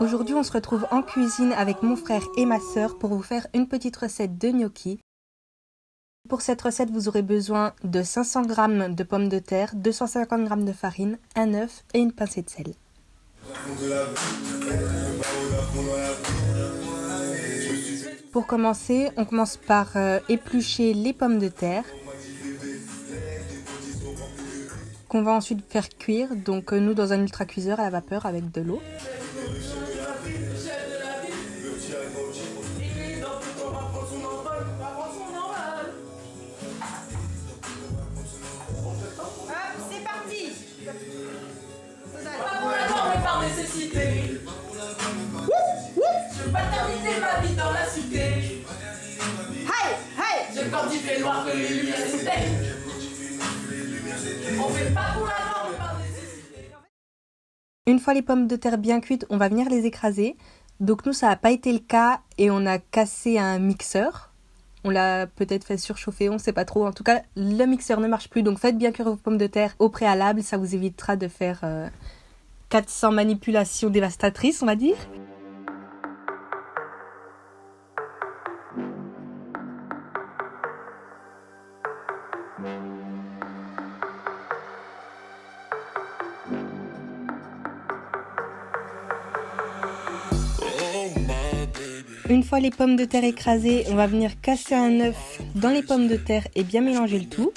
Aujourd'hui, on se retrouve en cuisine avec mon frère et ma sœur pour vous faire une petite recette de gnocchi. Pour cette recette, vous aurez besoin de 500 g de pommes de terre, 250 g de farine, un œuf et une pincée de sel. Pour commencer, on commence par éplucher les pommes de terre qu'on va ensuite faire cuire. Donc nous dans un ultra cuiseur à la vapeur avec de l'eau. C'est parti. Par nécessité. Je vais pas terminer ma vie dans la cité. Hey, hey. J'ai quand il fait noir que les lumières s'éteignent. On fait pas pour la norme par nécessité. Une fois les pommes de terre bien cuites, on va venir les écraser. Donc nous, ça n'a pas été le cas et on a cassé un mixeur. On l'a peut-être fait surchauffer, on ne sait pas trop. En tout cas, le mixeur ne marche plus. Donc faites bien cuire vos pommes de terre au préalable. Ça vous évitera de faire 400 manipulations dévastatrices, on va dire. Une fois les pommes de terre écrasées, on va venir casser un œuf dans les pommes de terre et bien mélanger le tout.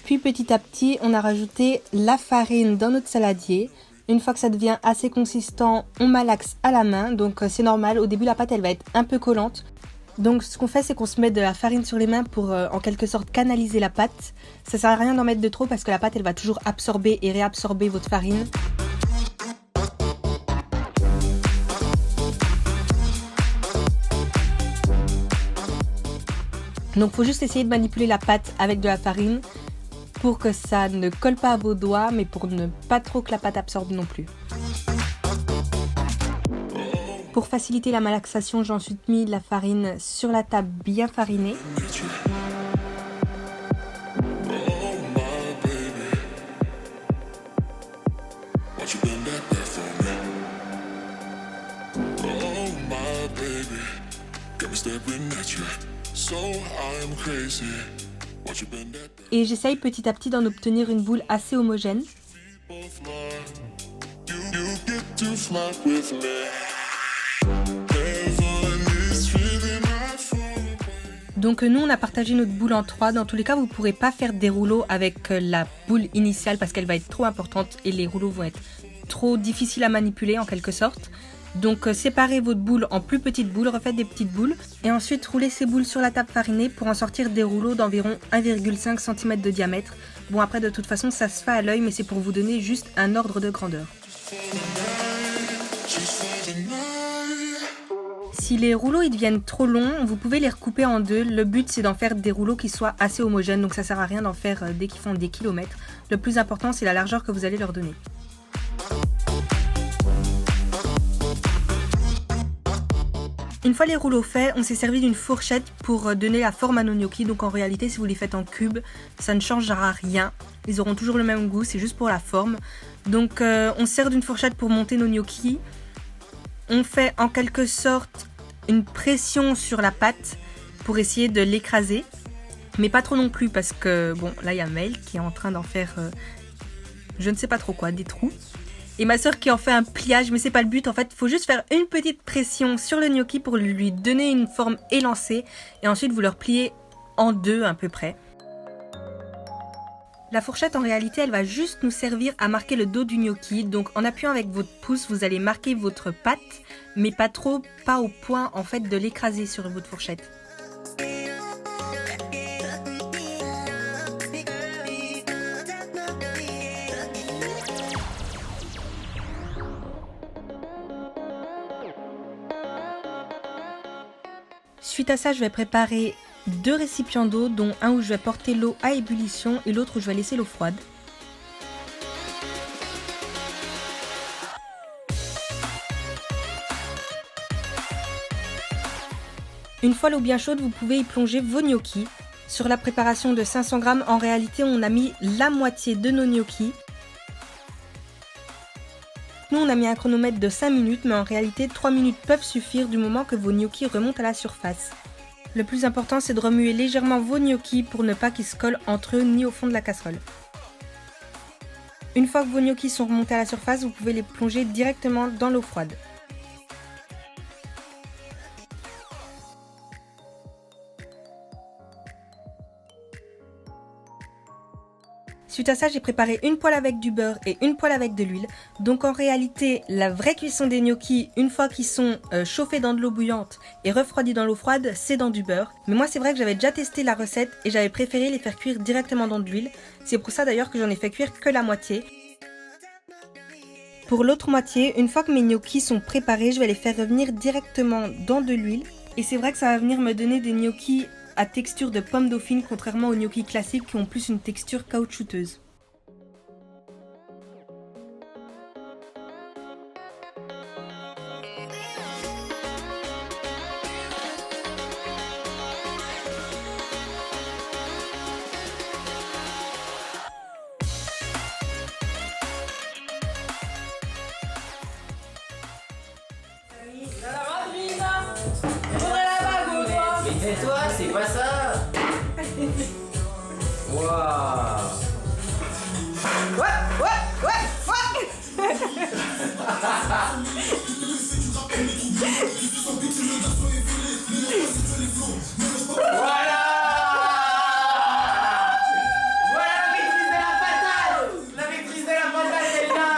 Puis petit à petit, on a rajouté la farine dans notre saladier. Une fois que ça devient assez consistant, on malaxe à la main. Donc c'est normal, au début la pâte elle va être un peu collante. Donc ce qu'on fait, c'est qu'on se met de la farine sur les mains pour en quelque sorte canaliser la pâte. Ça sert à rien d'en mettre de trop parce que la pâte elle va toujours absorber et réabsorber votre farine. Donc il faut juste essayer de manipuler la pâte avec de la farine pour que ça ne colle pas à vos doigts, mais pour ne pas trop que la pâte absorbe non plus. Pour faciliter la malaxation, j'ai ensuite mis la farine sur la table bien farinée. Et j'essaye petit à petit d'en obtenir une boule assez homogène. Donc nous on a partagé notre boule en 3. Dans tous les cas vous ne pourrez pas faire des rouleaux avec la boule initiale parce qu'elle va être trop importante et les rouleaux vont être trop difficiles à manipuler en quelque sorte. Donc séparez votre boule en plus petites boules, refaites des petites boules et ensuite roulez ces boules sur la table farinée pour en sortir des rouleaux d'environ 1,5 cm de diamètre. Bon après de toute façon ça se fait à l'œil mais c'est pour vous donner juste un ordre de grandeur. Si les rouleaux ils deviennent trop longs, vous pouvez les recouper en deux. Le but c'est d'en faire des rouleaux qui soient assez homogènes, donc ça sert à rien d'en faire dès qu'ils font des kilomètres. Le plus important c'est la largeur que vous allez leur donner. Une fois les rouleaux faits, on s'est servi d'une fourchette pour donner la forme à nos gnocchis. Donc en réalité, si vous les faites en cubes, ça ne changera rien. Ils auront toujours le même goût, c'est juste pour la forme. Donc on sert d'une fourchette pour monter nos gnocchis. On fait en quelque sorte une pression sur la pâte pour essayer de l'écraser. Mais pas trop non plus parce que, bon, là il y a Mel qui est en train d'en faire, je ne sais pas trop quoi, des trous. Et ma soeur qui en fait un pliage, mais c'est pas le but en fait, il faut juste faire une petite pression sur le gnocchi pour lui donner une forme élancée et ensuite vous le repliez en deux à peu près. La fourchette en réalité elle va juste nous servir à marquer le dos du gnocchi, donc en appuyant avec votre pouce vous allez marquer votre pâte, mais pas trop, pas au point en fait de l'écraser sur votre fourchette. Suite à ça, je vais préparer 2 récipients d'eau, dont un où je vais porter l'eau à ébullition et l'autre où je vais laisser l'eau froide. Une fois l'eau bien chaude, vous pouvez y plonger vos gnocchis. Sur la préparation de 500 g, en réalité, on a mis la moitié de nos gnocchis. Nous, on a mis un chronomètre de 5 minutes, mais en réalité, 3 minutes peuvent suffire du moment que vos gnocchis remontent à la surface. Le plus important, c'est de remuer légèrement vos gnocchis pour ne pas qu'ils se collent entre eux ni au fond de la casserole. Une fois que vos gnocchis sont remontés à la surface, vous pouvez les plonger directement dans l'eau froide. Suite à ça, j'ai préparé une poêle avec du beurre et une poêle avec de l'huile. Donc en réalité, la vraie cuisson des gnocchis, une fois qu'ils sont chauffés dans de l'eau bouillante et refroidis dans l'eau froide, c'est dans du beurre. Mais moi, c'est vrai que j'avais déjà testé la recette et j'avais préféré les faire cuire directement dans de l'huile. C'est pour ça d'ailleurs que j'en ai fait cuire que la moitié. Pour l'autre moitié, une fois que mes gnocchis sont préparés, je vais les faire revenir directement dans de l'huile. Et c'est vrai que ça va venir me donner des gnocchis à texture de pomme dauphine, contrairement aux gnocchis classiques qui ont plus une texture caoutchouteuse. Et toi, c'est pas ça. Waouh. Voilà. Voilà la maîtrise de la patate. La maîtrise de la patate, elle est là.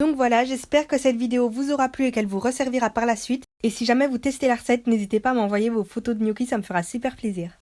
Donc voilà, j'espère que cette vidéo vous aura plu et qu'elle vous resservira par la suite. Et si jamais vous testez la recette, n'hésitez pas à m'envoyer vos photos de gnocchis, ça me fera super plaisir.